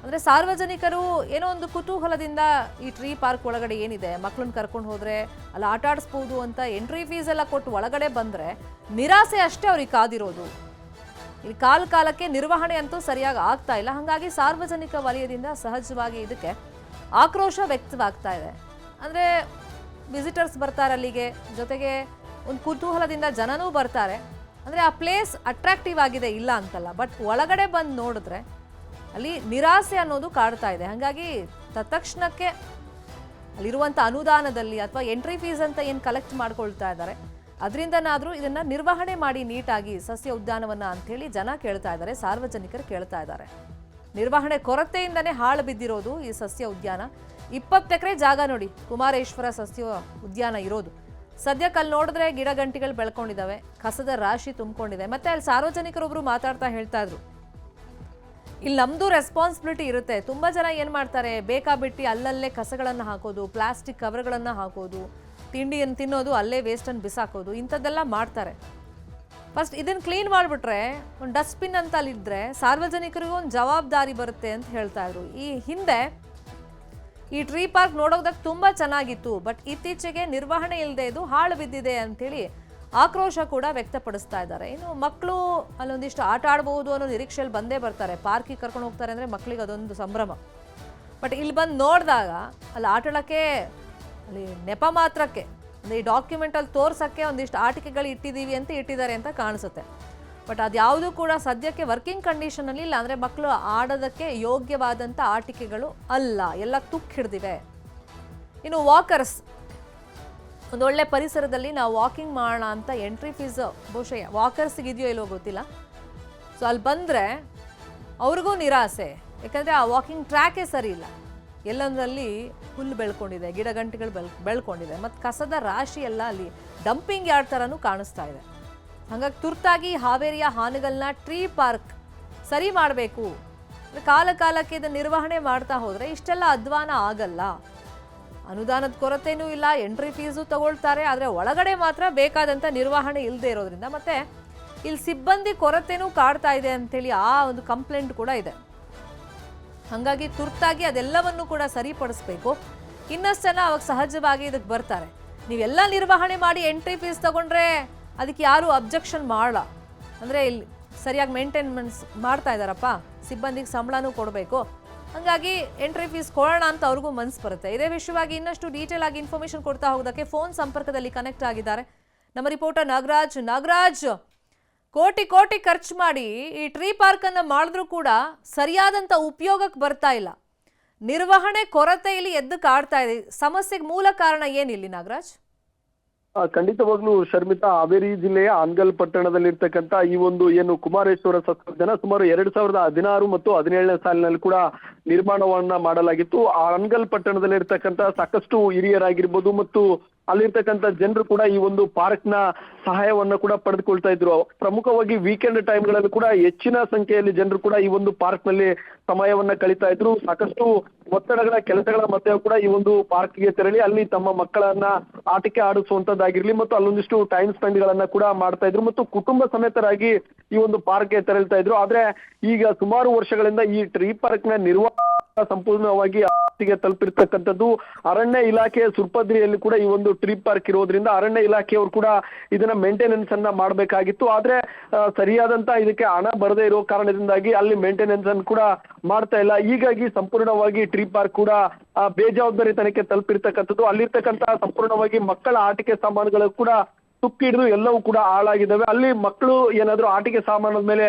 ಅಂದರೆ ಸಾರ್ವಜನಿಕರು ಏನೋ ಒಂದು ಕುತೂಹಲದಿಂದ ಈ ಟ್ರೀ ಪಾರ್ಕ್ ಒಳಗಡೆ ಏನಿದೆ, ಮಕ್ಕಳನ್ನ ಕರ್ಕೊಂಡು ಹೋದರೆ ಅಲ್ಲಿ ಆಟ ಆಡಿಸ್ಬೋದು ಅಂತ ಎಂಟ್ರಿ ಫೀಸ್ ಎಲ್ಲ ಕೊಟ್ಟು ಒಳಗಡೆ ಬಂದರೆ ನಿರಾಸೆ ಅಷ್ಟೇ ಅವ್ರಿಗೆ ಕಾದಿರೋದು. ಇಲ್ಲಿ ಕಾಲಕ್ಕೆ ನಿರ್ವಹಣೆ ಅಂತೂ ಸರಿಯಾಗಿ ಆಗ್ತಾ ಇಲ್ಲ. ಹಾಗಾಗಿ ಸಾರ್ವಜನಿಕ ವಲಯದಿಂದ ಸಹಜವಾಗಿ ಇದಕ್ಕೆ ಆಕ್ರೋಶ ವ್ಯಕ್ತವಾಗ್ತಾ ಇದೆ. ಅಂದರೆ ವಿಸಿಟರ್ಸ್ ಬರ್ತಾರೆ ಅಲ್ಲಿಗೆ, ಜೊತೆಗೆ ಒಂದು ಕುತೂಹಲದಿಂದ ಜನನೂ ಬರ್ತಾರೆ. ಅಂದರೆ ಆ ಪ್ಲೇಸ್ ಅಟ್ರಾಕ್ಟಿವ್ ಆಗಿದೆ, ಇಲ್ಲ ಅಂತಲ್ಲ, ಬಟ್ ಒಳಗಡೆ ಬಂದು ನೋಡಿದ್ರೆ ಅಲ್ಲಿ ನಿರಾಸೆ ಅನ್ನೋದು ಕಾಡ್ತಾ ಇದೆ. ಹಾಗಾಗಿ ತತ್ಕ್ಷಣಕ್ಕೆ ಅಲ್ಲಿರುವಂಥ ಅನುದಾನದಲ್ಲಿ ಅಥವಾ ಎಂಟ್ರಿ ಫೀಸ್ ಅಂತ ಏನು ಕಲೆಕ್ಟ್ ಮಾಡ್ಕೊಳ್ತಾ ಇದ್ದಾರೆ ಅದರಿಂದನಾದರೂ ಇದನ್ನು ನಿರ್ವಹಣೆ ಮಾಡಿ ನೀಟಾಗಿ ಸಸ್ಯ ಉದ್ಯಾನವನ ಅಂಥೇಳಿ ಜನ ಕೇಳ್ತಾ ಇದ್ದಾರೆ, ಸಾರ್ವಜನಿಕರು ಕೇಳ್ತಾ ಇದ್ದಾರೆ. ನಿರ್ವಹಣೆ ಕೊರತೆಯಿಂದನೇ ಹಾಳು ಬಿದ್ದಿರೋದು ಈ ಸಸ್ಯ ಉದ್ಯಾನ. 20 ಎಕರೆ ಜಾಗ ನೋಡಿ ಕುಮಾರೇಶ್ವರ ಸಸ್ಯ ಉದ್ಯಾನ ಇರೋದು. ಸದ್ಯಕ್ಕೆ ಅಲ್ಲಿ ನೋಡಿದ್ರೆ ಗಿಡ ಗಂಟಿಗಳು ಬೆಳ್ಕೊಂಡಿದ್ದಾವೆ, ಕಸದ ರಾಶಿ ತುಂಬಿಕೊಂಡಿದೆ. ಮತ್ತೆ ಅಲ್ಲಿ ಸಾರ್ವಜನಿಕರೊಬ್ಬರು ಮಾತಾಡ್ತಾ ಹೇಳ್ತಾ ಇದ್ರು, ಇಲ್ಲಿ ನಮ್ಮದು ರೆಸ್ಪಾನ್ಸಿಬಿಲಿಟಿ ಇರುತ್ತೆ. ತುಂಬ ಜನ ಏನು ಮಾಡ್ತಾರೆ, ಬೇಕಾಬಿಟ್ಟು ಅಲ್ಲಲ್ಲೇ ಕಸಗಳನ್ನು ಹಾಕೋದು, ಪ್ಲಾಸ್ಟಿಕ್ ಕವರ್ಗಳನ್ನು ಹಾಕೋದು, ತಿಂಡಿಯನ್ನು ತಿನ್ನೋದು, ಅಲ್ಲೇ ವೇಸ್ಟನ್ನು ಬಿಸಾಕೋದು, ಇಂಥದ್ದೆಲ್ಲ ಮಾಡ್ತಾರೆ. ಫಸ್ಟ್ ಇದನ್ನು ಕ್ಲೀನ್ ಮಾಡಿಬಿಟ್ರೆ ಒಂದು ಡಸ್ಟ್ಬಿನ್ ಅಂತ ಅಲ್ಲಿದ್ದರೆ ಸಾರ್ವಜನಿಕರಿಗೂ ಒಂದು ಜವಾಬ್ದಾರಿ ಬರುತ್ತೆ ಅಂತ ಹೇಳ್ತಾ ಇದ್ರು. ಈ ಹಿಂದೆ ಈ ಟ್ರೀ ಪಾರ್ಕ್ ನೋಡೋದಕ್ಕೆ ತುಂಬ ಚೆನ್ನಾಗಿತ್ತು, ಬಟ್ ಇತ್ತೀಚೆಗೆ ನಿರ್ವಹಣೆ ಇಲ್ಲದೆ ಇದು ಹಾಳು ಬಿದ್ದಿದೆ ಅಂಥೇಳಿ ಆಕ್ರೋಶ ಕೂಡ ವ್ಯಕ್ತಪಡಿಸ್ತಾ ಇದ್ದಾರೆ. ಇನ್ನು ಮಕ್ಕಳು ಅಲ್ಲೊಂದಿಷ್ಟು ಆಟ ಆಡ್ಬೋದು ಅನ್ನೋ ನಿರೀಕ್ಷೆಯಲ್ಲಿ ಬಂದೇ ಬರ್ತಾರೆ. ಪಾರ್ಕಿಗೆ ಕರ್ಕೊಂಡು ಹೋಗ್ತಾರೆ ಅಂದರೆ ಮಕ್ಕಳಿಗೆ ಅದೊಂದು ಸಂಭ್ರಮ. ಬಟ್ ಇಲ್ಲಿ ಬಂದು ನೋಡಿದಾಗ ಅಲ್ಲಿ ಆಟಾಡೋಕ್ಕೆ ಅಲ್ಲಿ ನೆಪ ಮಾತ್ರಕ್ಕೆ, ಅಂದರೆ ಈ ಡಾಕ್ಯುಮೆಂಟಲ್ಲಿ ತೋರ್ಸೋಕ್ಕೆ ಒಂದಿಷ್ಟು ಆಟಿಕೆಗಳು ಇಟ್ಟಿದ್ದೀವಿ ಅಂತ ಇಟ್ಟಿದ್ದಾರೆ ಅಂತ ಕಾಣಿಸುತ್ತೆ. ಬಟ್ ಅದ್ಯಾವುದೂ ಕೂಡ ಸದ್ಯಕ್ಕೆ ವರ್ಕಿಂಗ್ ಕಂಡೀಷನಲ್ಲಿ ಇಲ್ಲ. ಅಂದರೆ ಮಕ್ಕಳು ಆಡೋದಕ್ಕೆ ಯೋಗ್ಯವಾದಂಥ ಆಟಿಕೆಗಳು ಅಲ್ಲ, ಎಲ್ಲ ತುಕ್ಕು ಹಿಡ್ದಿವೆ. ಇನ್ನು ವಾಕರ್ಸ್, ಒಂದು ಒಳ್ಳೆ ಪರಿಸರದಲ್ಲಿ ನಾವು ವಾಕಿಂಗ್ ಮಾಡೋಣ ಅಂತ ಎಂಟ್ರಿ ಫೀಸ್ ಬಹುಶಃ ವಾಕರ್ಸ್ಗೆ ಇದೆಯೋ ಇಲ್ಲವೋ ಗೊತ್ತಿಲ್ಲ. ಸೊ ಅಲ್ಲಿ ಬಂದರೆ ಅವ್ರಿಗೂ ನಿರಾಸೆ, ಯಾಕಂದರೆ ಆ ವಾಕಿಂಗ್ ಟ್ರ್ಯಾಕೇ ಸರಿ ಇಲ್ಲ. ಎಲ್ಲಂದ್ರಲ್ಲಿ ಹುಲ್ಲು ಬೆಳ್ಕೊಂಡಿದೆ, ಗಿಡ ಗಂಟೆಗಳು ಬೆಳ್ಕೊಂಡಿದೆ, ಮತ್ತು ಕಸದ ರಾಶಿ ಎಲ್ಲ ಅಲ್ಲಿ ಡಂಪಿಂಗ್ ಯಾರ್ಡ್ ಥರನೂ ಕಾಣಿಸ್ತಾ ಇದೆ. ಹಾಗಾಗಿ ತುರ್ತಾಗಿ ಹಾವೇರಿಯ ಹಾನಗಲ್ನ ಟ್ರೀ ಪಾರ್ಕ್ ಸರಿ ಮಾಡಬೇಕು. ಕಾಲಕ್ಕೆ ಇದನ್ನು ನಿರ್ವಹಣೆ ಮಾಡ್ತಾ ಹೋದರೆ ಇಷ್ಟೆಲ್ಲ ಅಧ್ವಾನ ಆಗಲ್ಲ. ಅನುದಾನದ ಕೊರತೆನೂ ಇಲ್ಲ, ಎಂಟ್ರಿ ಫೀಸು ತಗೊಳ್ತಾರೆ, ಆದರೆ ಒಳಗಡೆ ಮಾತ್ರ ಬೇಕಾದಂಥ ನಿರ್ವಹಣೆ ಇಲ್ಲದೆ ಇರೋದ್ರಿಂದ, ಮತ್ತು ಇಲ್ಲಿ ಸಿಬ್ಬಂದಿ ಕೊರತೆನೂ ಕಾಡ್ತಾ ಇದೆ ಅಂಥೇಳಿ ಆ ಒಂದು ಕಂಪ್ಲೇಂಟ್ ಕೂಡ ಇದೆ. ಹಾಗಾಗಿ ತುರ್ತಾಗಿ ಅದೆಲ್ಲವನ್ನು ಕೂಡ ಸರಿಪಡಿಸ್ಬೇಕು. ಇನ್ನಷ್ಟು ಜನ ಅವಾಗ ಸಹಜವಾಗಿ ಇದಕ್ಕೆ ಬರ್ತಾರೆ. ನೀವೆಲ್ಲ ನಿರ್ವಹಣೆ ಮಾಡಿ ಎಂಟ್ರಿ ಫೀಸ್ ತಗೊಂಡ್ರೆ ಅದಕ್ಕೆ ಯಾರೂ ಅಬ್ಜೆಕ್ಷನ್ ಮಾಡಲ್ಲ. ಅಂದರೆ ಇಲ್ಲಿ ಸರಿಯಾಗಿ ಮೇಂಟೆನೆನ್ಸ್ ಮಾಡ್ತಾ ಇದ್ದಾರಪ್ಪ, ಸಿಬ್ಬಂದಿಗೆ ಸಂಬಳನೂ ಕೊಡಬೇಕು, ಹಾಗಾಗಿ ಎಂಟ್ರಿ ಫೀಸ್ ಕೊಡೋಣ ಅಂತ ಅವ್ರಿಗೂ ಮನಸ್ಸು ಬರುತ್ತೆ. ಇದೇ ವಿಷಯವಾಗಿ ಇನ್ನಷ್ಟು ಡೀಟೇಲ್ ಆಗಿ ಇನ್ಫಾರ್ಮೇಷನ್ ಕೊಡ್ತಾ ಹೋಗೋದಕ್ಕೆ ಫೋನ್ ಸಂಪರ್ಕದಲ್ಲಿ ಕನೆಕ್ಟ್ ಆಗಿದ್ದಾರೆ ನಮ್ಮ ರಿಪೋರ್ಟರ್ ನಾಗರಾಜ್. ನಾಗರಾಜ್, ಕೋಟಿ ಖರ್ಚು ಮಾಡಿ ಈ ಟ್ರೀ ಪಾರ್ಕನ್ನು ಮಾಡಿದ್ರೂ ಕೂಡ ಸರಿಯಾದಂಥ ಉಪಯೋಗಕ್ಕೆ ಬರ್ತಾ ಇಲ್ಲ. ನಿರ್ವಹಣೆ ಕೊರತೆ ಇಲ್ಲಿ ಎದ್ದು ಕಾಡ್ತಾ ಇದೆ. ಸಮಸ್ಯೆಗೆ ಮೂಲ ಕಾರಣ ಏನಿಲ್ಲಿ ನಾಗರಾಜ್? ಖಂಡಿತವಾಗ್ಲೂ ಶರ್ಮಿತಾ, ಹಾವೇರಿ ಜಿಲ್ಲೆಯ ಹಾನಗಲ್ ಪಟ್ಟಣದಲ್ಲಿರ್ತಕ್ಕಂಥ ಈ ಒಂದು ಏನು ಕುಮಾರೇಶ್ವರ ಸಸ್ಯೋದ್ಯಾನ ಸುಮಾರು 2016 ಮತ್ತು 2017ನೇ ಸಾಲಿನಲ್ಲಿ ಕೂಡ ನಿರ್ಮಾಣವನ್ನ ಮಾಡಲಾಗಿತ್ತು. ಆ ಹಾನಗಲ್ ಪಟ್ಟಣದಲ್ಲಿರ್ತಕ್ಕಂಥ ಸಾಕಷ್ಟು ಹಿರಿಯರಾಗಿರ್ಬೋದು ಮತ್ತು ಅಲ್ಲಿರ್ತಕ್ಕಂಥ ಜನರು ಕೂಡ ಈ ಒಂದು ಪಾರ್ಕ್ ನ ಸಹಾಯವನ್ನ ಕೂಡ ಪಡೆದುಕೊಳ್ತಾ ಇದ್ರು. ಪ್ರಮುಖವಾಗಿ ವೀಕೆಂಡ್ ಟೈಮ್ಗಳಲ್ಲಿ ಕೂಡ ಹೆಚ್ಚಿನ ಸಂಖ್ಯೆಯಲ್ಲಿ ಜನರು ಕೂಡ ಈ ಒಂದು ಪಾರ್ಕ್ ನಲ್ಲಿ ಸಮಯವನ್ನ ಕಳೀತಾ ಇದ್ರು. ಸಾಕಷ್ಟು ಒತ್ತಡಗಳ ಕೆಲಸಗಳ ಮಧ್ಯೆ ಕೂಡ ಈ ಒಂದು ಪಾರ್ಕ್ಗೆ ತೆರಳಿ ಅಲ್ಲಿ ತಮ್ಮ ಮಕ್ಕಳನ್ನ ಆಟಿಕೆ ಆಡಿಸುವಂತದ್ದಾಗಿರ್ಲಿ ಮತ್ತು ಅಲ್ಲೊಂದಿಷ್ಟು ಟೈಮ್ ಸ್ಪೆಂಡ್ ಗಳನ್ನ ಕೂಡ ಮಾಡ್ತಾ ಇದ್ರು ಮತ್ತು ಕುಟುಂಬ ಸಮೇತರಾಗಿ ಈ ಒಂದು ಪಾರ್ಕ್ಗೆ ತೆರಳ್ತಾ ಇದ್ರು. ಆದ್ರೆ ಈಗ ಸುಮಾರು ವರ್ಷಗಳಿಂದ ಈ ಟ್ರೀ ಪಾರ್ಕ್ ನ ನಿರ್ವಹಣೆ ಸಂಪೂರ್ಣವಾಗಿ ತಲುಪಿರ್ತಕ್ಕಂಥದ್ದು. ಅರಣ್ಯ ಇಲಾಖೆಯ ಸುರ್ಪದ್ರಿಯಲ್ಲಿ ಕೂಡ ಈ ಒಂದು ಟ್ರೀ ಪಾರ್ಕ್ ಇರೋದ್ರಿಂದ ಅರಣ್ಯ ಇಲಾಖೆಯವರು ಕೂಡ ಇದನ್ನ ಮೇಂಟೆನೆನ್ಸ್ ಅನ್ನ ಮಾಡಬೇಕಾಗಿತ್ತು. ಆದ್ರೆ ಸರಿಯಾದಂತ ಇದಕ್ಕೆ ಹಣ ಬರದೇ ಇರೋ ಕಾರಣದಿಂದಾಗಿ ಅಲ್ಲಿ ಮೇಂಟೆನೆನ್ಸ್ ಅನ್ನು ಕೂಡ ಮಾಡ್ತಾ ಇಲ್ಲ. ಹೀಗಾಗಿ ಸಂಪೂರ್ಣವಾಗಿ ಟ್ರೀ ಪಾರ್ಕ್ ಕೂಡ ಬೇಜವಾಬ್ದಾರಿ ತನಕ್ಕೆ ತಲುಪಿರ್ತಕ್ಕಂಥದ್ದು. ಅಲ್ಲಿರ್ತಕ್ಕಂಥ ಸಂಪೂರ್ಣವಾಗಿ ಮಕ್ಕಳ ಆಟಿಕೆ ಸಾಮಾನುಗಳು ಕೂಡ ತುಕ್ಕಿಡಿದು ಎಲ್ಲವೂ ಕೂಡ ಹಾಳಾಗಿದ್ದಾವೆ. ಅಲ್ಲಿ ಮಕ್ಕಳು ಏನಾದ್ರು ಆಟಿಕೆ ಸಾಮಾನದ ಮೇಲೆ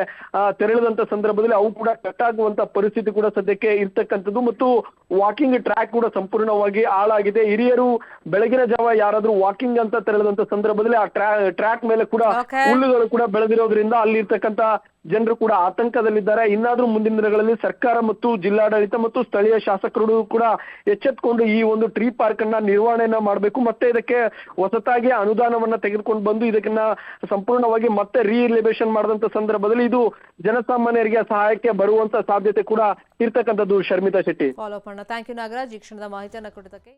ತೆರಳಿದಂತ ಸಂದರ್ಭದಲ್ಲಿ ಅವು ಕೂಡ ಕಟ್ಟಾಗುವಂತ ಪರಿಸ್ಥಿತಿ ಕೂಡ ಸದ್ಯಕ್ಕೆ ಇರ್ತಕ್ಕಂಥದ್ದು ಮತ್ತು ವಾಕಿಂಗ್ ಟ್ರ್ಯಾಕ್ ಕೂಡ ಸಂಪೂರ್ಣವಾಗಿ ಹಾಳಾಗಿದೆ. ಹಿರಿಯರು ಬೆಳಗಿನ ಜಾವ ಯಾರಾದ್ರೂ ವಾಕಿಂಗ್ ಅಂತ ತೆರಳಿದಂತ ಸಂದರ್ಭದಲ್ಲಿ ಆ ಟ್ರ್ಯಾಕ್ ಮೇಲೆ ಕೂಡ ಹುಲ್ಲುಗಳು ಕೂಡ ಬೆಳೆದಿರೋದ್ರಿಂದ ಅಲ್ಲಿ ಇರ್ತಕ್ಕಂಥ ಜನರು ಕೂಡ ಆತಂಕದಲ್ಲಿದ್ದಾರೆ. ಇನ್ನಾದ್ರೂ ಮುಂದಿನ ದಿನಗಳಲ್ಲಿ ಸರ್ಕಾರ ಮತ್ತು ಜಿಲ್ಲಾಡಳಿತ ಮತ್ತು ಸ್ಥಳೀಯ ಶಾಸಕರು ಕೂಡ ಎಚ್ಚೆತ್ತುಕೊಂಡು ಈ ಒಂದು ಟ್ರೀ ಪಾರ್ಕ್ ಅನ್ನ ನಿರ್ವಹಣೆಯನ್ನ ಮಾಡಬೇಕು. ಮತ್ತೆ ಇದಕ್ಕೆ ಹೊಸತಾಗಿ ಅನುದಾನವನ್ನ ತೆಗೆದುಕೊಂಡು ಬಂದು ಇದನ್ನ ಸಂಪೂರ್ಣವಾಗಿ ಮತ್ತೆ ರೀಎಲಿವೇಶನ್ ಮಾಡಿದಂತ ಸಂದರ್ಭದಲ್ಲಿ ಇದು ಜನಸಾಮಾನ್ಯರಿಗೆ ಸಹಾಯಕ್ಕೆ ಬರುವಂತ ಸಾಧ್ಯತೆ ಕೂಡ ಇರ್ತಕ್ಕಂಥದ್ದು. ಶರ್ಮಿತಾ ಶೆಟ್ಟಿ. ಫಾಲೋ ಅಪ್ ಅಣ್ಣ. ಥ್ಯಾಂಕ್ ಯು ನಾಗರಾಜ್, ಈ ಕ್ಷಣದ ಮಾಹಿತಿಯನ್ನು ಕೊಟ್ಟಿದ್ದಕ್ಕೆ.